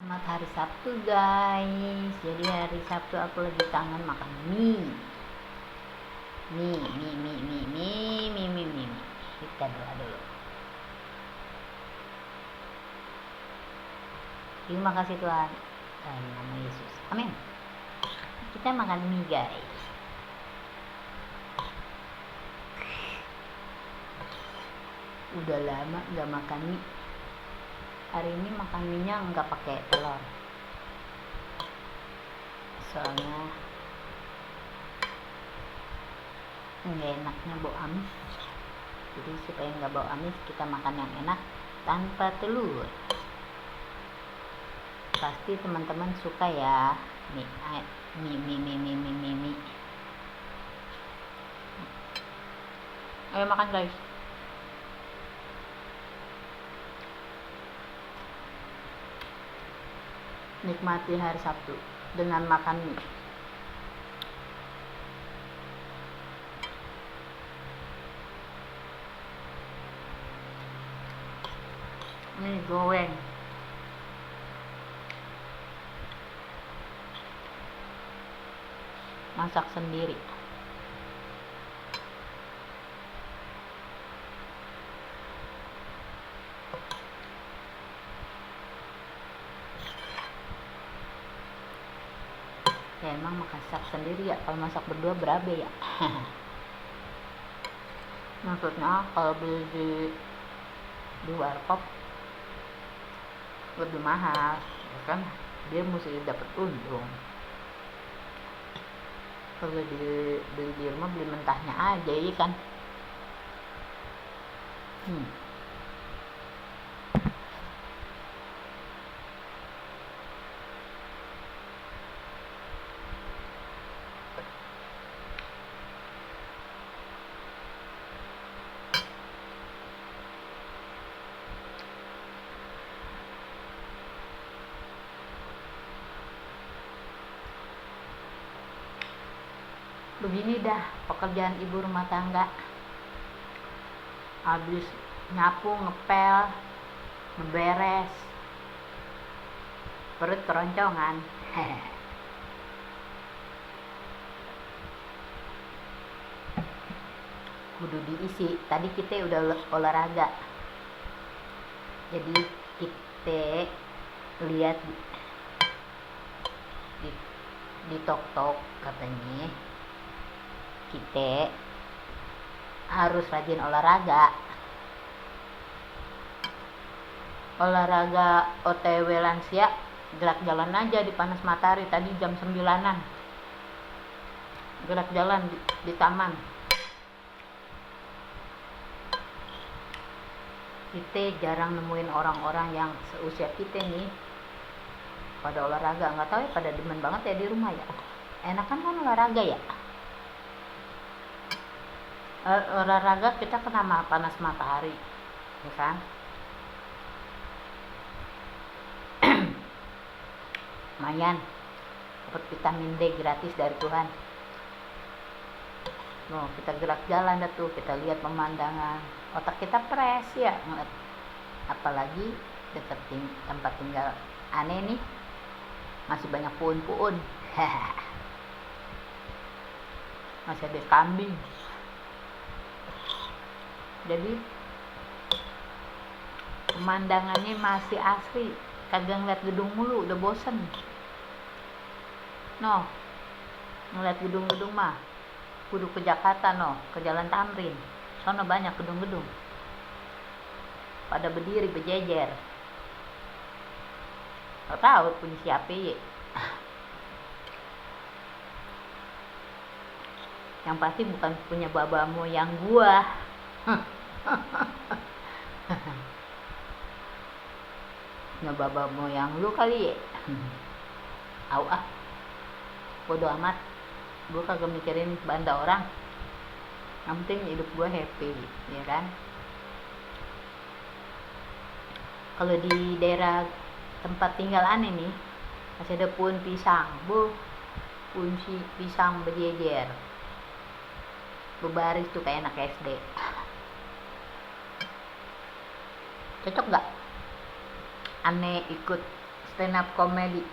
Selamat hari Sabtu guys. Jadi hari Sabtu aku lagi kangen makan mie. Mie. Kita doa dulu. Terima kasih Tuhan. Dalam nama Yesus. Amin. Kita makan mie guys. Udah lama gak makan mie. Hari ini makan mie-nya nggak pakai telur, soalnya nggak enaknya bau amis. Jadi supaya nggak bau amis, kita makan yang enak tanpa telur. Pasti teman-teman suka ya mie. Ayo makan guys. Nikmati hari Sabtu dengan makan mie. Mie goreng. Masak sendiri. Ya emang masak sendiri ya, kalau masak berdua berabe ya. Maksudnya kalau beli di warkop lebih mahal ya kan, dia mesti dapat untung. Kalau beli di rumah beli mentahnya aja ya kan. Begini dah pekerjaan ibu rumah tangga. Habis nyapu, ngepel, ngeberes, perut keroncongan. Kudu diisi. Tadi kita udah olahraga, jadi kita lihat di tok katanya kita harus rajin olahraga OTW lansia, gerak jalan aja di panas matahari. Tadi jam 9-an gerak jalan di taman. Kita jarang nemuin orang-orang yang seusia kita nih pada olahraga. Nggak tahu ya, pada demen banget ya di rumah ya. Enakan kan olahraga ya. Olahraga kita kena panas matahari ya kan. Lumayan dapat vitamin D gratis dari Tuhan. Kita gerak jalan dah tuh, kita lihat pemandangan, otak kita fresh ya. Apalagi dekat tempat tinggal aneh nih, masih banyak puun-puun. Masih ada kambing. Jadi pemandangannya masih asri, kagak ngeliat gedung mulu, udah bosen. Ngeliat gedung-gedung mah kudu ke Jakarta, ke Jalan Tamrin. Sono banyak gedung-gedung pada berdiri berjejer. Gak tahu punya siapa ya. Yang pasti bukan punya baba moyang gua. Punya baba moyang lu kali ya. Bodo amat, gue kagak mikirin banda orang. Yang penting hidup gue happy ya kan. Kalau di daerah tempat tinggal aneh nih masih ada pohon pisang, pohon pisang berjejer berbaris tuh kayak anak SD. Cocok gak aneh ikut stand up comedy.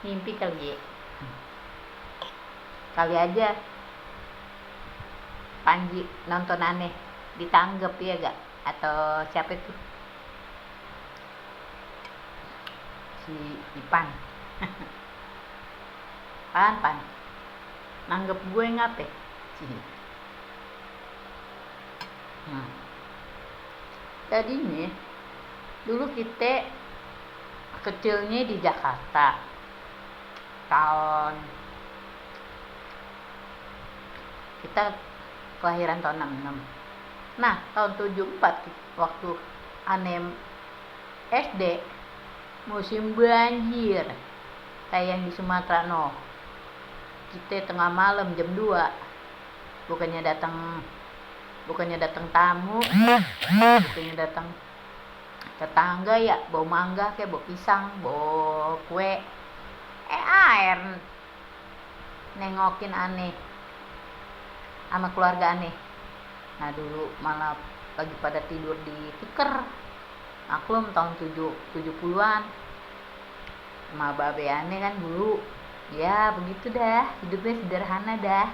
Mimpi kali ya. Kali aja Panji nonton aneh ditanggep ya gak? Atau siapa itu? Si Ipan. Pan nanggep gue ngape? Nah, tadinya dulu kita kecilnya di Jakarta tahun kita kelahiran tahun 66. Nah tahun 74 waktu aneh SD musim banjir tayang di Sumatera kita tengah malam jam 2 bukannya datang tamu, bukannya datang tetangga ya, bawa mangga kayak bawa pisang, bawa kue, air nengokin aneh sama keluarga aneh. Nah dulu malah lagi pada tidur di tikar, maklum tahun 70-an sama babe aneh kan dulu ya begitu dah, hidupnya sederhana dah.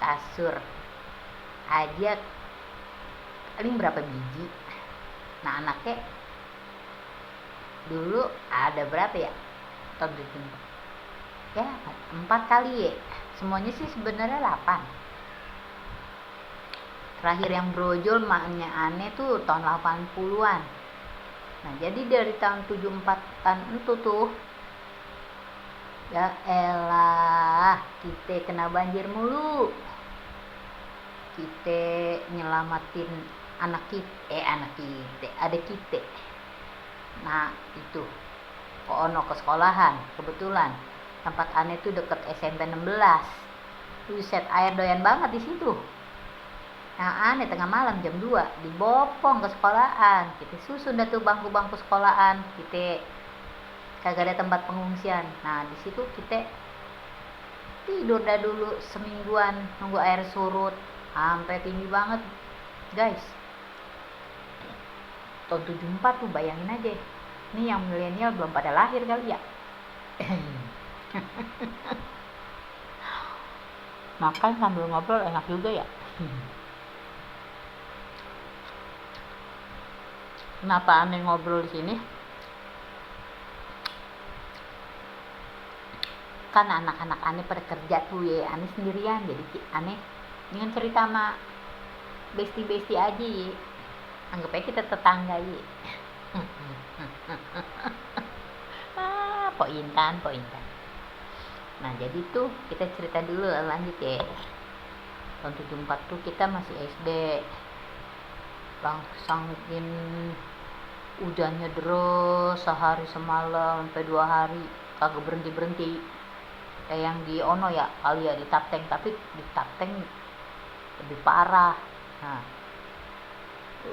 Kasur aja paling berapa biji. Nah anaknya dulu ada berapa ya tahun 74 ya 4 kali ya, semuanya sih sebenarnya 8. Terakhir yang brojol maknya aneh tuh tahun 80-an. Nah jadi dari tahun 74-an itu tuh ya elah kita kena banjir mulu. Kita nyelamatin anak kita, adik kita. Nah itu Ono ke sekolahan, kebetulan tempat aneh tuh deket SMP 16. Buset, air doyan banget di situ. Nah aneh tengah malam jam 2 dibopong ke sekolahan. Kita susun dah tuh bangku-bangku sekolahan. Kita kagak ada tempat pengungsian. Nah di situ kita tidur dah dulu semingguan nunggu air surut. Sampai tinggi banget guys. Tahun 74 tuh bayangin aja. Ini yang milenial belum pada lahir kali ya. Makan sambil ngobrol enak juga ya. Kenapa aneh ngobrol di sini? Kan anak-anak aneh pada kerja tuh ya, aneh sendirian. Jadi aneh dengan cerita sama besti aja ya. Anggap aja kita tetangga ya. Pointan. Nah jadi tuh kita cerita dulu lanjut ya. Tahun 74 tuh kita masih SD. Sangkin hujannya deras sehari semalam sampai 2 hari kagak berhenti kayak yang di Ono ya kali ya di Tapteng, tapi di Tapteng lebih parah. Nah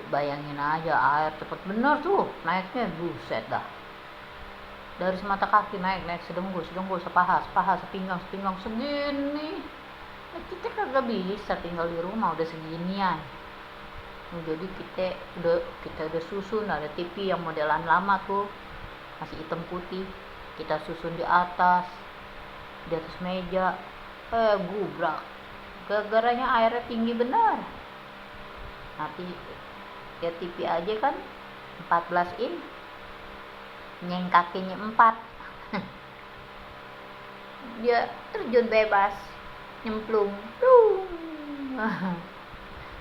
bayangin aja air cepet bener tuh naiknya, buset dah dari semata kaki naik sedengkul sepaha sepinggang segini. Nah, kita kagak bisa tinggal di rumah udah seginian. Nah, jadi kita udah susun, ada TV yang modelan lama tuh masih hitam putih, kita susun di atas meja. Gubrak gara-garanya airnya tinggi benar. Nanti ya TV aja kan 14 in nyeng kakinya 4. Dia terjun bebas nyemplung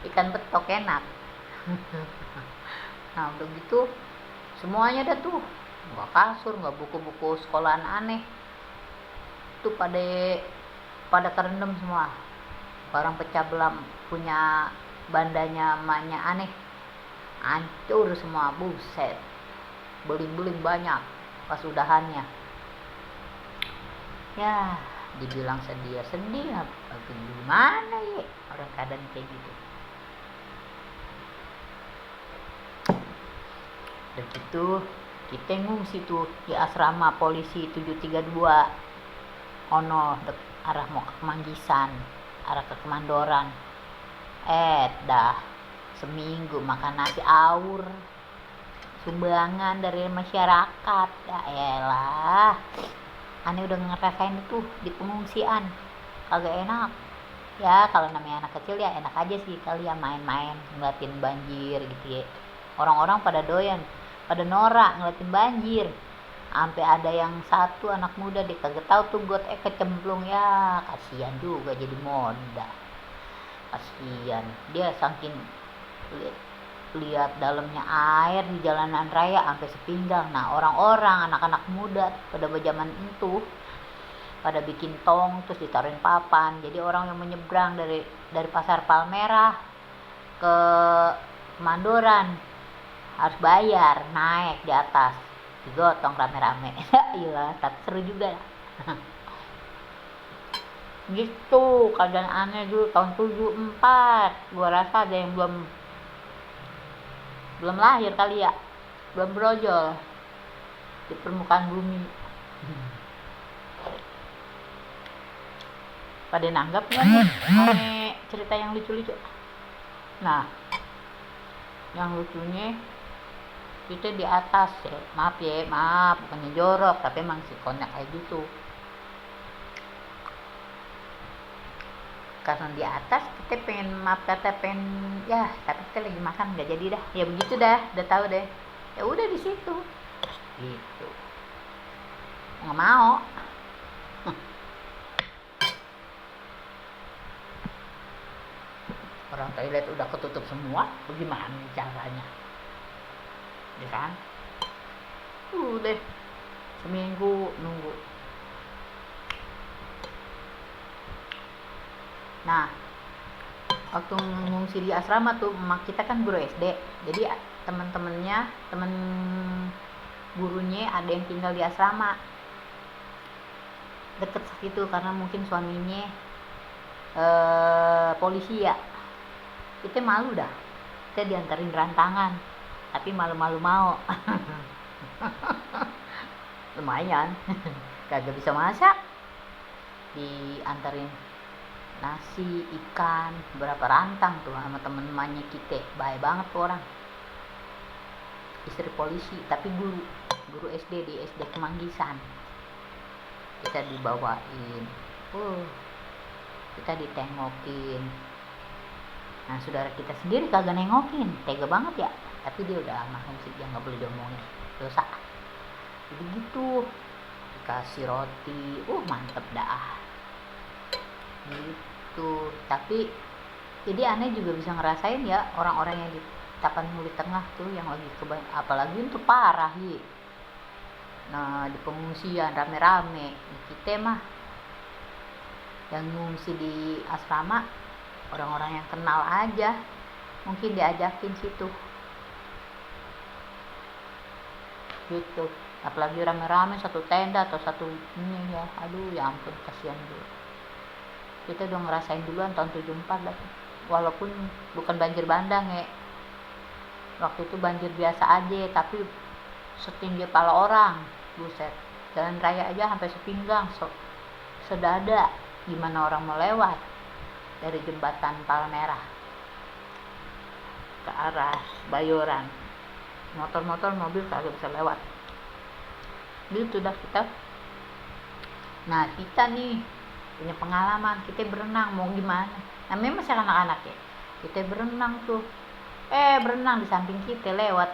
ikan betok enak. Nah udah gitu semuanya dah tuh, nggak kasur, nggak buku-buku sekolahan aneh tuh pada kerendam semua. Barang pecah belam punya bandanya emaknya aneh hancur semua, buset, beling-beling banyak pas udahannya. Ya dibilang sedih apa gimana ya orang keadaan kayak gitu. Udah gitu kita ngungsi tuh di asrama polisi 732 Ono arah mau ke Manggisan, arah ke Kemandoran. Dah seminggu makan nasi awur sumbangan dari masyarakat. Ya elah, aneh udah ngerasain itu di pengungsian, kagak enak. Ya kalau namanya anak kecil ya enak aja sih kali ya, main-main ngeliatin banjir gitu ya. Orang-orang pada doyan, pada norak ngeliatin banjir. Sampai ada yang satu anak muda dia kagak tahu tuh got kecemplung, ya kasihan juga jadi moda. Kasihan dia saking lihat dalamnya air di jalanan raya sampai sepinggang. Nah orang-orang anak-anak muda pada zaman itu pada bikin tong terus ditaruhin papan, jadi orang yang menyeberang dari pasar Palmerah ke Mandoran harus bayar naik di atas, digotong rame-rame. Iya tapi seru juga ya. Gitu keadaan aneh dulu tahun 74. Gua rasa ada yang belum lahir kali ya, belum brojol di permukaan bumi. Pada nanggap nggak nih cerita yang lucu-lucu? Nah yang lucunya kita di atas ya, maaf bukannya jorok tapi emang si konek kayak gitu. Karena di atas kita pengen ya tapi kita lagi makan nggak jadi dah, ya begitu dah, udah tahu deh, ya udah di situ gitu, nggak mau. Orang toilet udah ketutup semua, bagaimana caranya ya kan? Udah seminggu nunggu. Nah waktu ngungsi di asrama tuh emak kita kan guru SD, jadi temen gurunya ada yang tinggal di asrama deket situ karena mungkin suaminya polisi ya. Kita malu dah, kita diantarin rantangan tapi malu-malu mau. Lumayan kagak bisa masak, diantarin nasi ikan berapa rantang tuh sama temen-temennya kita. Baik banget tuh orang, istri polisi tapi guru SD di SD Kemanggisan. Kita dibawain, kita ditengokin. Nah saudara kita sendiri kagak nengokin, tega banget ya, tapi dia udah almarhum sih, dia nggak boleh diomongin, dosa. Jadi gitu, dikasih roti, mantep dah gitu. Tapi jadi aneh juga bisa ngerasain ya orang-orang yang di Tapanuli Tengah tuh yang lagi apalagi itu parah ya. Nah di pengungsian rame-rame, kita mah yang ngungsi di asrama orang-orang yang kenal aja, mungkin diajakin situ gitu. Apalagi rame-rame satu tenda atau satu ini ya, aduh ya ampun kasihan dulu. Kita udah ngerasain duluan tahun 74 lah, walaupun bukan banjir bandang ya, waktu itu banjir biasa aja tapi setinggi kepala orang, buset, jalan raya aja sampai sepinggang, sedada, gimana orang mau lewat dari jembatan Palmerah ke arah Bayoran, motor mobil kagak bisa lewat gitu dah kita. Nah kita nih punya pengalaman, kita berenang mau gimana, namanya masih anak-anak ya, kita berenang tuh, berenang di samping kita lewat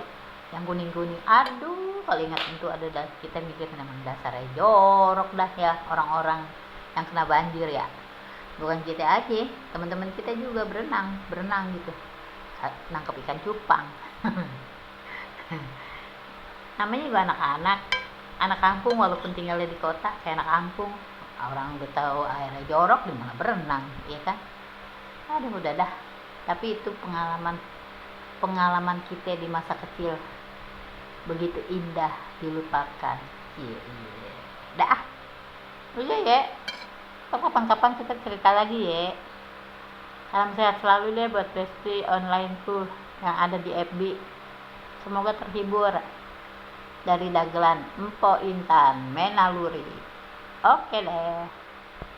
yang kuning-kuning. Aduh kalau ingat itu ada kita mikir memang dasarnya jorok dah ya orang-orang yang kena banjir ya. Bukan kita aja, teman-teman kita juga berenang gitu, nangkep ikan cupang. Namanya juga anak kampung, walaupun tinggalnya di kota kayak anak kampung, orang udah tahu airnya jorok di mana berenang, ya kan? Aduh udah dah. Tapi itu pengalaman kita di masa kecil begitu indah dilupakan. Iya. Dah. Udah ya. Kapan-kapan kita cerita lagi ya. Salam sehat selalu deh buat Besti Online School yang ada di FB. Semoga terhibur. Dari dagelan Empo Intan Menaluri. Oke deh.